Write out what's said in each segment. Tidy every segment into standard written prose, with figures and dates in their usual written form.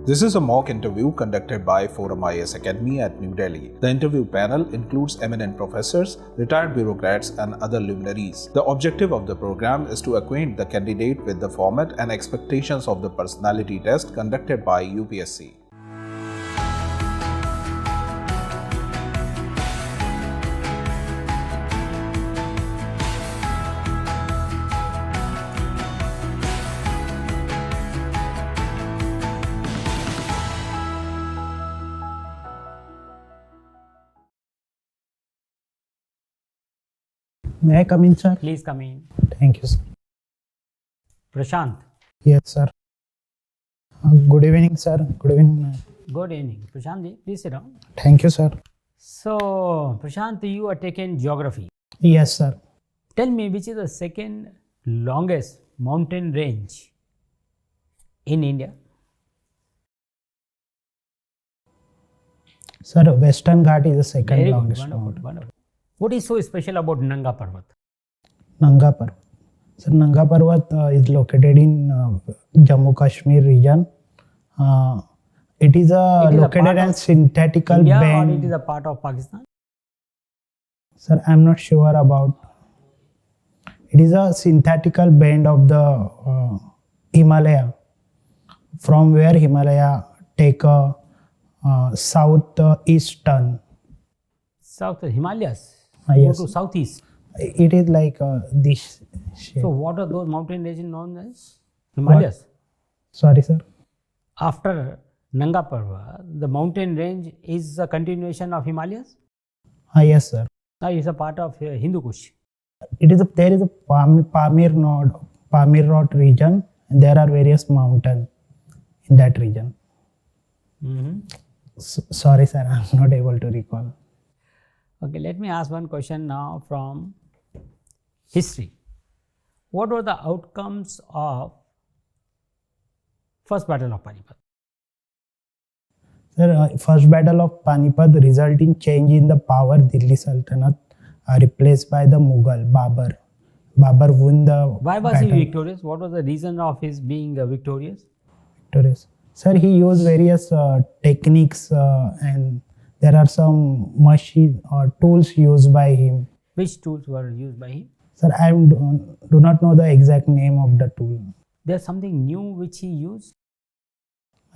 This is a mock interview conducted by ForumIAS Academy at New Delhi. The interview panel includes eminent professors, retired bureaucrats, and other luminaries. The objective of the program is to acquaint the candidate with the format and expectations of the personality test conducted by UPSC. May I come in, sir? Please come in. Thank you, sir. Prashant. Yes, sir. Good evening, sir. Good evening. Good evening. Prashant ji, please sit down. Thank you, sir. So, Prashant, you are taking geography. Yes, sir. Tell me, which is the second longest mountain range in India? Sir, Western Ghat is the second Very longest good. Wonderful, mountain. wonderful. What is so special about Nanga Parvat? Nanga Parvat. Sir, Nanga Parvat is located in Jammu Kashmir region. It is located in synthetical India band. or it is a part of Pakistan? Sir, I am not sure about. It is a synthetical band of the Himalaya, from where Himalaya take a southeast turn. South Himalayas. Yes. Go to southeast. It is like this shape. So, what are those mountain ranges known as? Himalayas. What? Sorry, sir. After Nanga Parvat, the mountain range is a continuation of Himalayas? Yes, sir. It's a part of Hindu Kush. There is a Pamir Rot region, and there are various mountains in that region. Sorry, sir, I am not able to recall. Okay, let me ask one question now from history. What were the outcomes of First Battle of Panipat? Sir, First Battle of Panipat resulted in change in the power. Delhi Sultanate replaced by the Mughal, Babur. Babur won the Why was battle. he victorious? What was the reason of his being victorious? Sir, he used various techniques and there are some machine or tools used by him. Which tools were used by him? Sir, I do not know the exact name of the tool. There's something new which he used?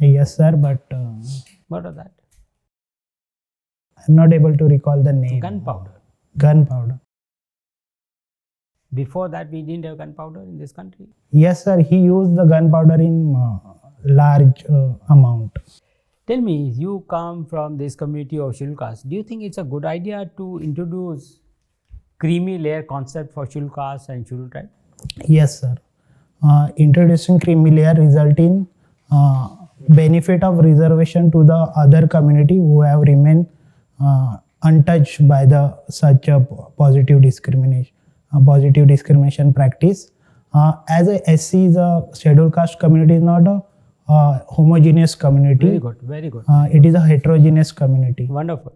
Yes, sir, but What was that? I'm not able to recall the name. Gunpowder. Gunpowder. Before that, we didn't have gunpowder in this country. Yes, sir, he used the gunpowder in large amount. Tell me, you come from this community of scheduled caste. Do you think it's a good idea to introduce creamy layer concept for scheduled caste and scheduled tribe? Yes, sir. Introducing creamy layer result in benefit of reservation to the other community who have remained untouched by the such a positive discrimination practice. As a SC is a scheduled caste community, is not a homogeneous community. Very good, very good. It is a heterogeneous community. Wonderful.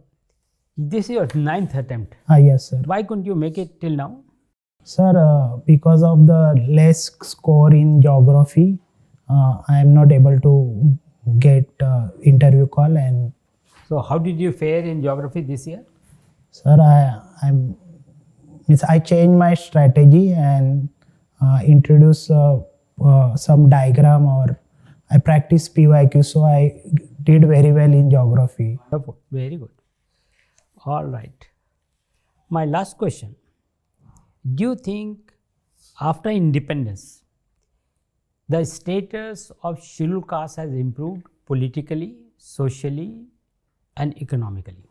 This is your 9th attempt. Yes, sir. Why couldn't you make it till now? Sir, because of the less score in geography, I am not able to get interview call. And So how did you fare in geography this year? sir, I changed my strategy and introduced some diagram, or I practiced PYQ, so I did very well in geography. Wonderful. Very good. All right. My last question. Do you think after independence, the status of scheduled caste has improved politically, socially, and economically?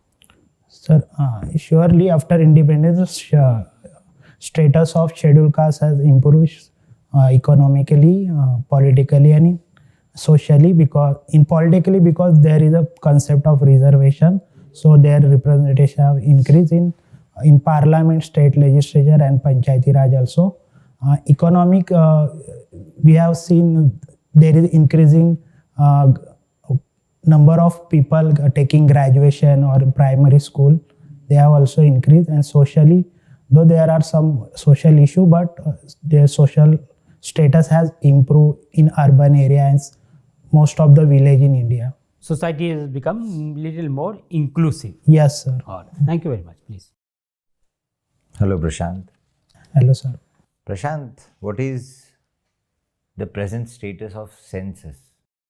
Sir, surely after independence, status of scheduled caste has improved economically, politically, and socially. Because there is a concept of reservation, so their representation have increased in parliament, state legislature, and panchayati raj also. Economic, we have seen there is increasing number of people taking graduation or primary school. They have also increased. And socially, though there are some social issue, but their social status has improved in urban areas. most of the village in India. Society has become little more inclusive. Yes, sir. All right. Thank you very much. Please. Hello, Prashant. Hello, sir. Prashant, what is the present status of census?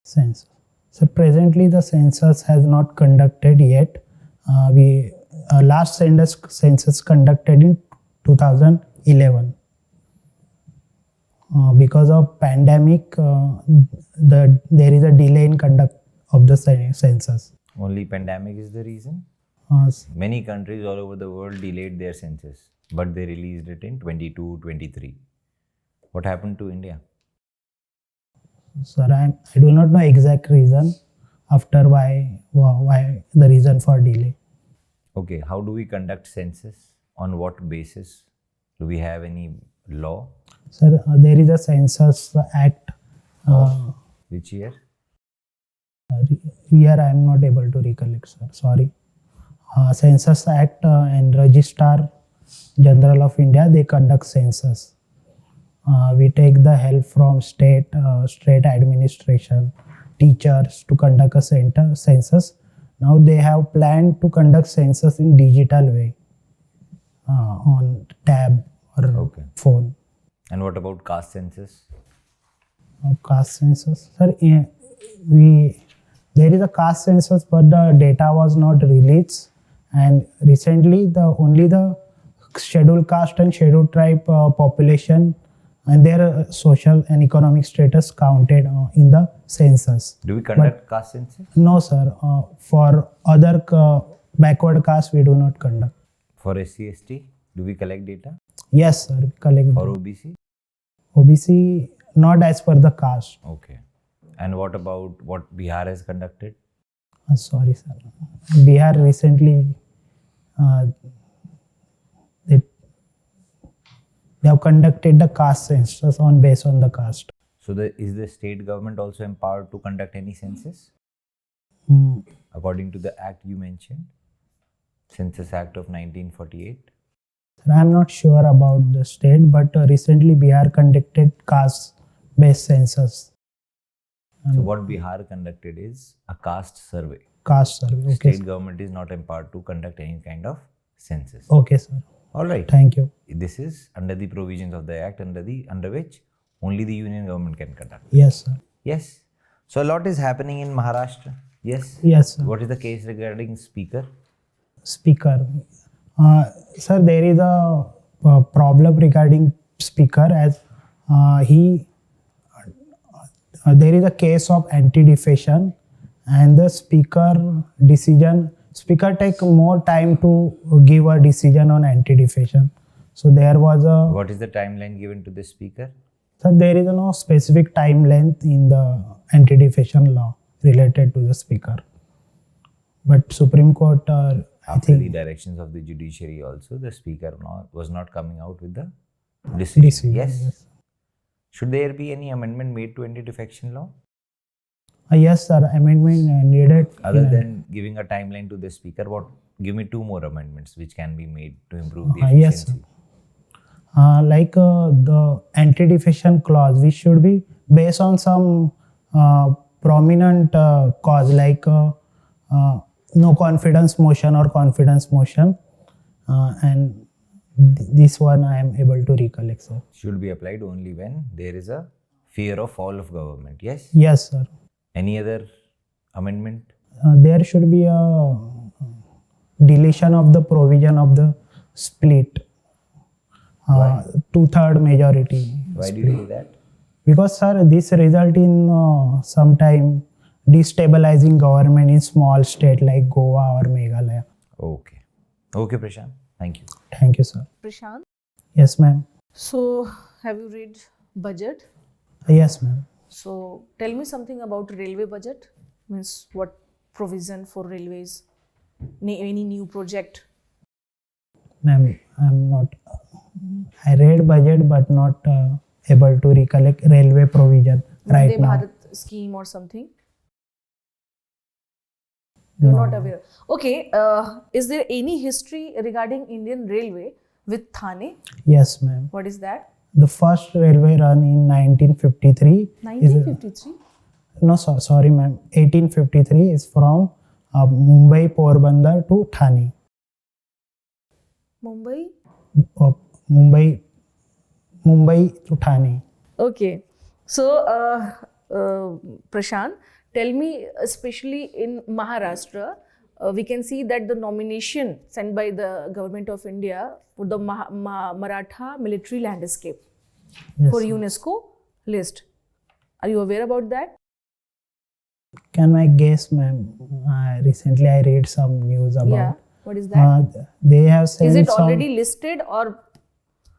Census. So presently the census has not conducted yet. We last census conducted in 2011. Because of pandemic, there is a delay in conduct of the census. Only pandemic is the reason? Many countries all over the world delayed their census, but they released it in 22-23. What happened to India? Sir, I do not know exact reason after why the reason for delay. Okay, how do we conduct census? On what basis? Do we have any law? Sir, there is a Census Act. Which year? Here I am not able to recollect, sir. Sorry. Census Act and Registrar General of India, they conduct census. We take the help from state administration, teachers to conduct a census. Now they have planned to conduct census in digital way on tab or phone. And what about caste census? Caste census, sir. There is a caste census, but the data was not released. And recently, only the scheduled caste and scheduled tribe population and their social and economic status counted in the census. Do we conduct caste census? No, sir. For other backward caste, we do not conduct. For SC/ST, do we collect data? Yes, sir. We collect. For OBC? OBC, not as per the caste. Okay. And what about what Bihar has conducted? Sorry, sir. Bihar recently, they have conducted the caste census based on the caste. So is the state government also empowered to conduct any census? According to the act you mentioned, Census Act of 1948? Sir, I am not sure about the state, but recently Bihar conducted caste-based census. So what Bihar conducted is a caste survey. Caste survey, okay. State government is not empowered to conduct any kind of census. Okay, sir. All right. Thank you. This is under the provisions of the act under which only the union government can conduct. Yes, sir. Yes. So a lot is happening in Maharashtra. Yes. Yes, sir. What is the case regarding speaker? Speaker. Sir, there is a problem regarding speaker as there is a case of anti-defection and the speaker take more time to give a decision on anti-defection. So there was a... What is the timeline given to the speaker? Sir, there is no specific time length in the anti-defection law related to the speaker. But Supreme Court, After the directions of the judiciary also, the speaker was not coming out with the decision. Yes. Should there be any amendment made to anti-defection law? Yes, sir. Amendment needed. Other than giving a timeline to the speaker, give me two more amendments which can be made to improve the efficiency. Yes, sir. Like the anti-defection clause, which should be based on some prominent cause like no confidence motion or confidence motion, and this one I am able to recollect, sir. Should be applied only when there is a fear of fall of government. Yes? Yes, sir. Any other amendment? There should be a deletion of the provision of the split. 2/3 majority. Why do you do that? Because, sir, this result in sometime destabilizing government in small state like Goa or Meghalaya. Okay. Okay, Prashant. Thank you. Thank you, sir. Prashant, Yes, ma'am. so have you read budget? Yes, ma'am. So tell me something about railway budget. Means what provision for railways? Any new project? Ma'am, I'm not. I read budget but not able to recollect railway provision right Vande now. Bharat scheme or something? You're No. not aware. Okay. Is there any history regarding Indian Railway with Thane? Yes, ma'am. What is that? The first railway run in 1953. 1953? No, sorry, ma'am. 1853 is from Mumbai, Porbandar to Thane. Mumbai? Uh, Mumbai to Thane. Okay. So, Prashant, tell me, especially in Maharashtra, we can see that the nomination sent by the government of India for the Maratha military landscape Yes. for UNESCO list. Are you aware about that? Can I guess, ma'am? Recently, I read some news about. Yeah. What is that? They have sent Is it some. already listed or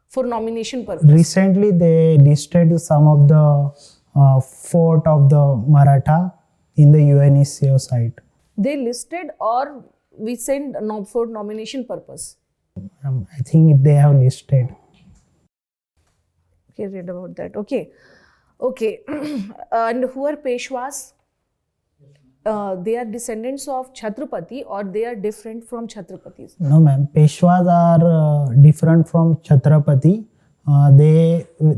for nomination purpose? Recently, they listed some of the fort of the Maratha in the UNESCO site. They listed or we sent for nomination purpose? I think they have listed. Okay, read about that. Okay. Okay. And who are Peshwas? They are descendants of Chhatrapati or they are different from Chhatrapatis? No, ma'am. Peshwas are different from Chhatrapati.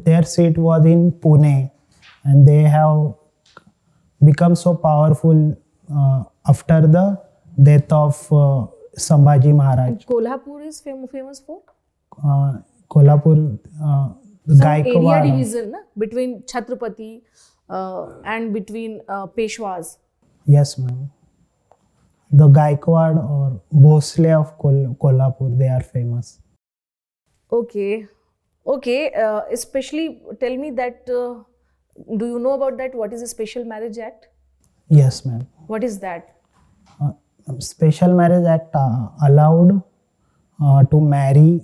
Their seat was in Pune, and they have become so powerful after the death of Sambhaji Maharaj. Kolhapur is famous for? Kolhapur, Some area Gaikwad. division between Chhatrapati and between Peshwas. Yes, ma'am. The Gaikwad or Bhosle of Kolhapur, they are famous. Okay. Okay. Especially tell me that, do you know about that? What is a Special Marriage Act? Yes, ma'am. What is that? Special Marriage Act allowed to marry.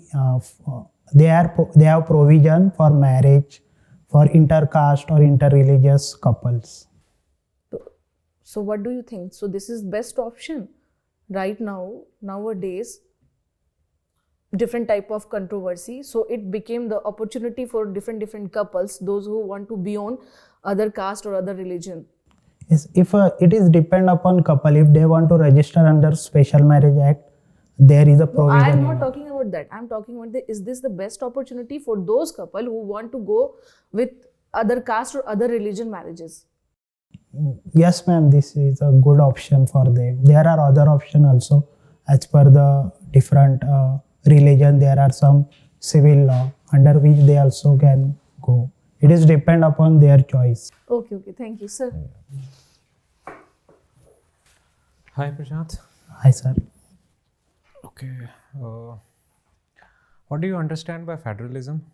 They have provision for marriage for intercaste or interreligious couples. So what do you think? So this is best option right now, nowadays, different type of controversy. So it became the opportunity for different couples, those who want to be on other caste or other religion. Yes, if it is depend upon couple, if they want to register under Special Marriage Act, there is a No, provision. I am not talking about that. I am talking about is this the best opportunity for those couple who want to go with other caste or other religion marriages? Yes, ma'am, this is a good option for them. There are other options also. As per the different religion, there are some civil law under which they also can go. It is depend upon their choice. Okay, thank you, sir. Hi Prashant. Hi, sir. Okay. What do you understand by federalism?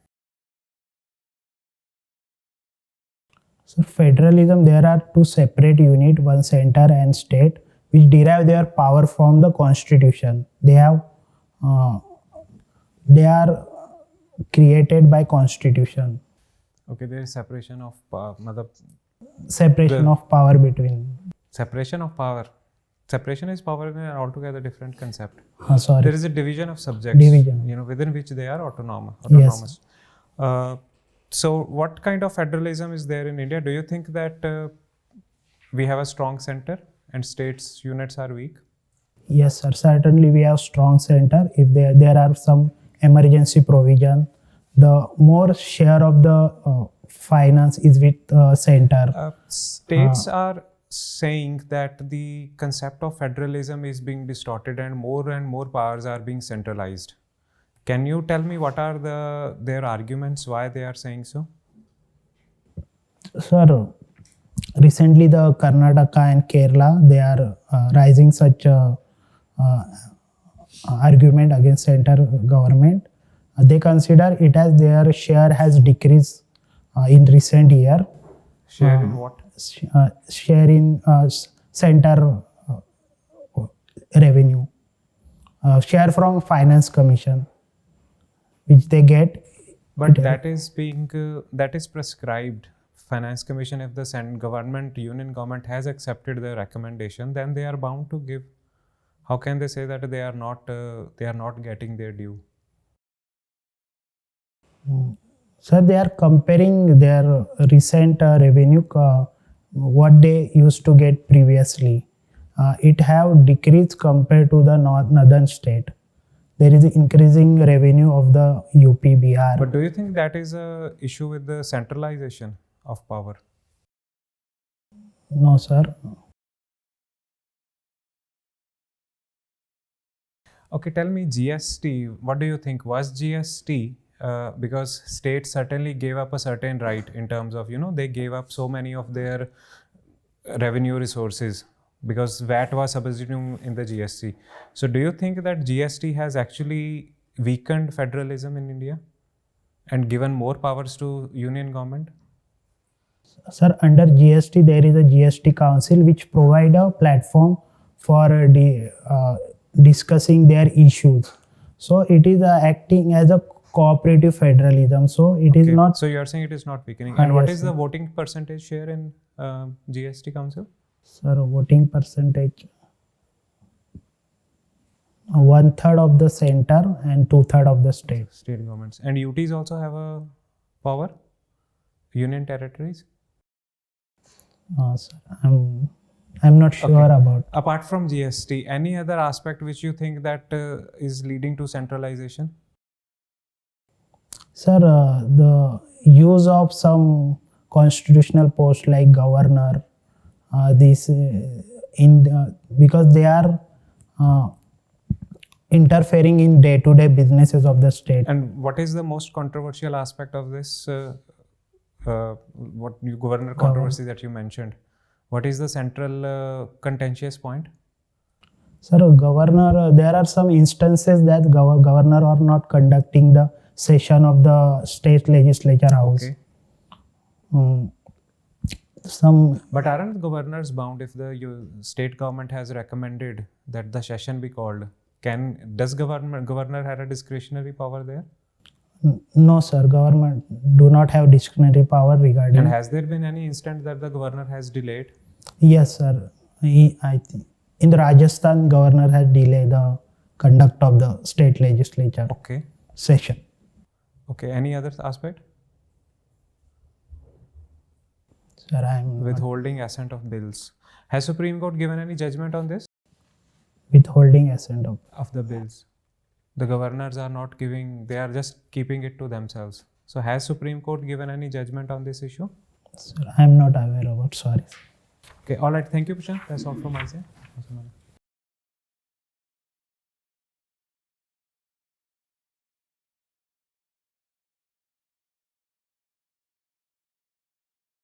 So federalism, there are two separate units, one center and state, which derive their power from the constitution. They are created by constitution. Okay, there is separation of power. Separation of power between. Separation of power. Separation is power in an altogether different concept. Sorry. There is a division of subjects. Division. Within which they are autonomous. Yes. So what kind of federalism is there in India? Do you think that we have a strong center and states units are weak? Yes, sir. Certainly we have strong center. If there are some emergency provision, the more share of the finance is with center. States are saying that the concept of federalism is being distorted and more powers are being centralized. Can you tell me what are their arguments why they are saying so? Sir, recently the Karnataka and Kerala, they are raising such argument against center government. They consider it as their share has decreased in recent year. Share in what? Share in center revenue. Share from finance commission, which they get. But that is prescribed. Finance commission, if the union government has accepted the recommendation, then they are bound to give. How can they say that they are not getting their due? Sir, they are comparing their recent revenue, what they used to get previously. It have decreased compared to the northern state. There is increasing revenue of the UP, Bihar. But do you think that is a issue with the centralization of power? No, sir. Okay, tell me GST. What do you think? Was GST because states certainly gave up a certain right in terms of, they gave up so many of their revenue resources because VAT was subsumed in the GST. So do you think that GST has actually weakened federalism in India and given more powers to union government? Sir, under GST, there is a GST Council which provide a platform for discussing their issues. So it is acting as a cooperative federalism. So it is not. So you are saying it is not weakening. And what yes, is the voting percentage share in GST Council? Sir, voting percentage 1/3 of the center and 2/3 of the state. State governments. And UTs also have a power? Union territories? Sir, I'm not sure about. Apart from GST, any other aspect which you think that is leading to centralization? Sir, the use of some constitutional posts like governor, because they are interfering in day-to-day businesses of the state. And what is the most controversial aspect of this? What new governor controversy that you mentioned? What is the central contentious point? Sir, governor, there are some instances that governor are not conducting the session of the state legislature house. Okay. But aren't governors bound if the state government has recommended that the session be called? Does governor have a discretionary power there? No, sir. Government do not have discretionary power regarding. And has there been any instance that the governor has delayed? Yes, sir. I think in the Rajasthan, governor has delayed the conduct of the state legislature session. Okay. Any other aspect? Sir, I'm withholding assent of bills. Has Supreme Court given any judgment on this? Withholding assent of the bills. The governors are not giving, they are just keeping it to themselves. So has Supreme Court given any judgment on this issue? Sir, I'm not aware about, sorry. Okay, all right. Thank you, Prashant. That's all from my side.